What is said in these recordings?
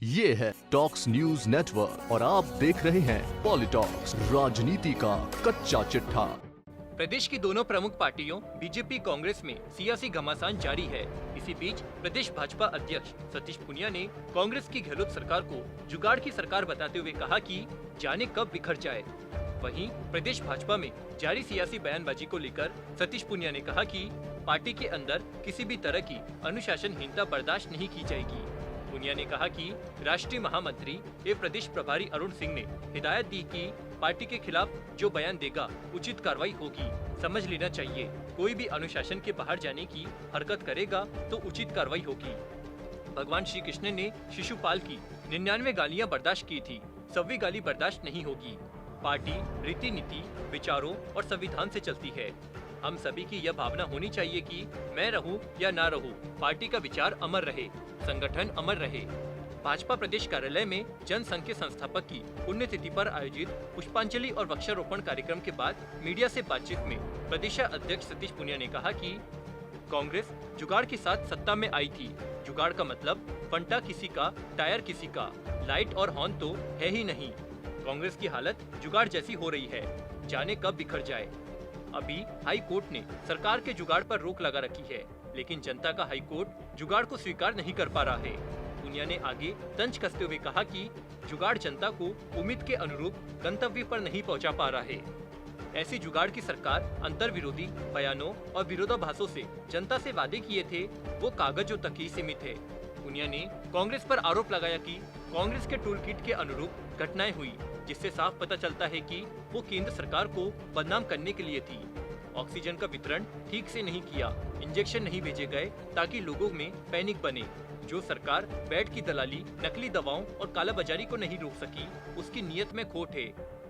ये है talks news network और आप देख रहे हैं पॉलिटॉक्स, राजनीति का कच्चा चिट्ठा। प्रदेश की दोनों प्रमुख पार्टियों बीजेपी कांग्रेस में सियासी घमासान जारी है। इसी बीच प्रदेश भाजपा अध्यक्ष सतीश पूनिया ने कांग्रेस की गहलोत सरकार को जुगाड़ की सरकार बताते हुए कहा कि जाने कब बिखर जाए। वहीं प्रदेश भाजपा में जारी सियासी बयानबाजी को लेकर सतीश पूनिया ने कहा कि पार्टी के अंदर किसी भी तरह की अनुशासनहीनता बर्दाश्त नहीं की जाएगी। पूनिया ने कहा कि राष्ट्रीय महामंत्री एवं प्रदेश प्रभारी अरुण सिंह ने हिदायत दी कि पार्टी के खिलाफ जो बयान देगा उचित कार्रवाई होगी। समझ लेना चाहिए, कोई भी अनुशासन के बाहर जाने की हरकत करेगा तो उचित कार्रवाई होगी। भगवान श्री कृष्ण ने शिशुपाल की 99 गालियां बर्दाश्त की थी, 100वीं गाली बर्दाश्त नहीं होगी। पार्टी रीति नीति, विचारों और संविधान से चलती है। हम सभी की यह भावना होनी चाहिए कि मैं रहूं या ना रहूं, पार्टी का विचार अमर रहे, संगठन अमर रहे। भाजपा प्रदेश कार्यालय में जनसंघ के संस्थापक की पुण्यतिथि पर आयोजित पुष्पांजलि और वृक्षारोपण कार्यक्रम के बाद मीडिया से बातचीत में प्रदेशाध्यक्ष सतीश पूनिया ने कहा कि कांग्रेस जुगाड़ के साथ सत्ता में आई थी। जुगाड़ का मतलब फंटा किसी का, टायर किसी का, लाइट और हॉर्न तो है ही नहीं। कांग्रेस की हालत जुगाड़ जैसी हो रही है, जाने कब बिखर जाए। अभी हाई कोर्ट ने सरकार के जुगाड़ पर रोक लगा रखी है, लेकिन जनता का हाई कोर्ट जुगाड़ को स्वीकार नहीं कर पा रहा है। पूनिया ने आगे तंज कसते हुए कहा कि जुगाड़ जनता को उम्मीद के अनुरूप गंतव्य पर नहीं पहुंचा पा रहा है। ऐसी जुगाड़ की सरकार अंतर विरोधी बयानों और विरोधाभासों से जनता से वादे किए थे वो कागजों तक ही सीमित है। पूनिया ने कांग्रेस पर आरोप लगाया कि कांग्रेस के टूल किट के अनुरूप घटनाएं हुई, जिससे साफ पता चलता है कि वो केंद्र सरकार को बदनाम करने के लिए थी। ऑक्सीजन का वितरण ठीक से नहीं किया, इंजेक्शन नहीं भेजे गए ताकि लोगों में पैनिक बने। जो सरकार बेड की दलाली, नकली दवाओं और कालाबाजारी को नहीं रोक सकी, उसकी नीयत में खोट है।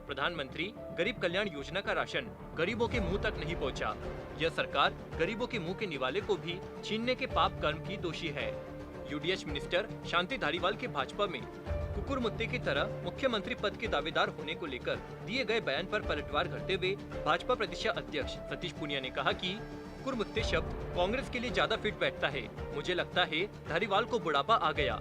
प्रधानमंत्री गरीब कल्याण योजना का राशन गरीबों के मुंह तक नहीं पहुंचा। यह सरकार गरीबों के मुंह के निवाले को भी छीनने के पाप कर्म की दोषी है। यूडीएच मिनिस्टर शांति धारीवाल के भाजपा में कुकुर मुत्ते की तरह मुख्यमंत्री पद के दावेदार होने को लेकर दिए गए बयान पर पलटवार करते हुए भाजपा प्रदेश अध्यक्ष सतीश पूनिया ने कहा कि कुकुर मुत्ते शब्द कांग्रेस के लिए ज्यादा फिट बैठता है। मुझे लगता है धारीवाल को बुढ़ापा आ गया,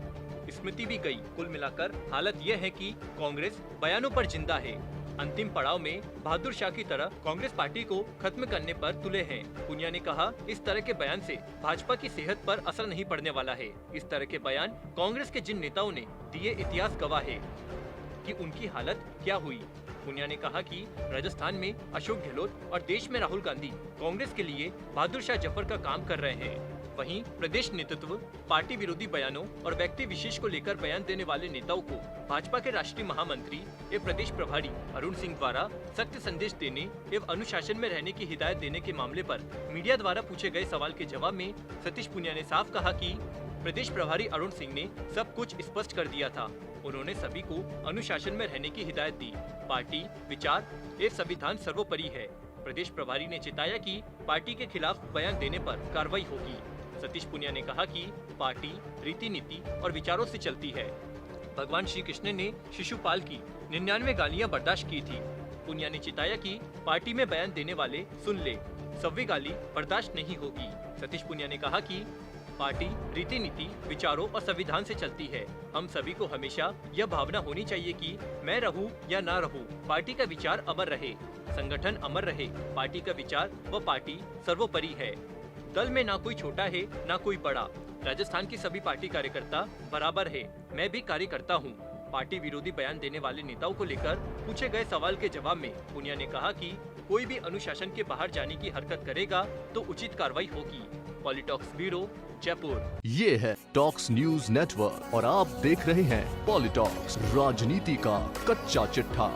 स्मृति भी गई। कुल मिलाकर हालत यह है कि कांग्रेस बयानों पर जिंदा है। अंतिम पड़ाव में बहादुर शाह की तरह कांग्रेस पार्टी को खत्म करने पर तुले हैं। पूनिया ने कहा, इस तरह के बयान से भाजपा की सेहत पर असर नहीं पड़ने वाला है। इस तरह के बयान कांग्रेस के जिन नेताओं ने दिए, इतिहास गवाह है कि उनकी हालत क्या हुई। पूनिया ने कहा कि राजस्थान में अशोक गहलोत और देश में राहुल गांधी कांग्रेस के लिए बहादुर शाह जफर का काम कर रहे हैं। वहीं प्रदेश नेतृत्व पार्टी विरोधी बयानों और व्यक्ति विशेष को लेकर बयान देने वाले नेताओं को भाजपा के राष्ट्रीय महामंत्री एवं प्रदेश प्रभारी अरुण सिंह द्वारा सख्त संदेश देने एवं अनुशासन में रहने की हिदायत देने के मामले पर मीडिया द्वारा पूछे गए सवाल के जवाब में सतीश पूनिया ने साफ कहा कि प्रदेश प्रभारी अरुण सिंह ने सब कुछ स्पष्ट कर दिया था। उन्होंने सभी को अनुशासन में रहने की हिदायत दी। पार्टी, विचार एवं संविधान सर्वोपरि है। प्रदेश प्रभारी ने चेताया कि पार्टी के खिलाफ बयान देने पर कार्रवाई होगी। सतीश पूनिया ने कहा कि पार्टी रीति नीति और विचारों से चलती है। भगवान श्री कृष्ण ने शिशुपाल की 99 गालियां बर्दाश्त की थी। पूनिया ने चेताया कि पार्टी में बयान देने वाले सुन ले, 100वीं गाली बर्दाश्त नहीं होगी। सतीश पूनिया ने कहा कि पार्टी रीति नीति, विचारों और संविधान से चलती है। हम सभी को हमेशा यह भावना होनी चाहिए कि मैं रहूं या ना रहूं, पार्टी का विचार अमर रहे, संगठन अमर रहे। पार्टी का विचार व पार्टी सर्वोपरि है। दल में ना कोई छोटा है ना कोई बड़ा। राजस्थान की सभी पार्टी कार्यकर्ता बराबर है। मैं भी कार्यकर्ता हूँ। पार्टी विरोधी बयान देने वाले नेताओं को लेकर पूछे गए सवाल के जवाब में पूनिया ने कहा कि कोई भी अनुशासन के बाहर जाने की हरकत करेगा तो उचित कार्रवाई होगी। पॉलिटॉक्स ब्यूरो, जयपुर। ये है टॉक्स न्यूज नेटवर्क और आप देख रहे हैं पॉलिटॉक्स, राजनीति का कच्चा चिट्ठा।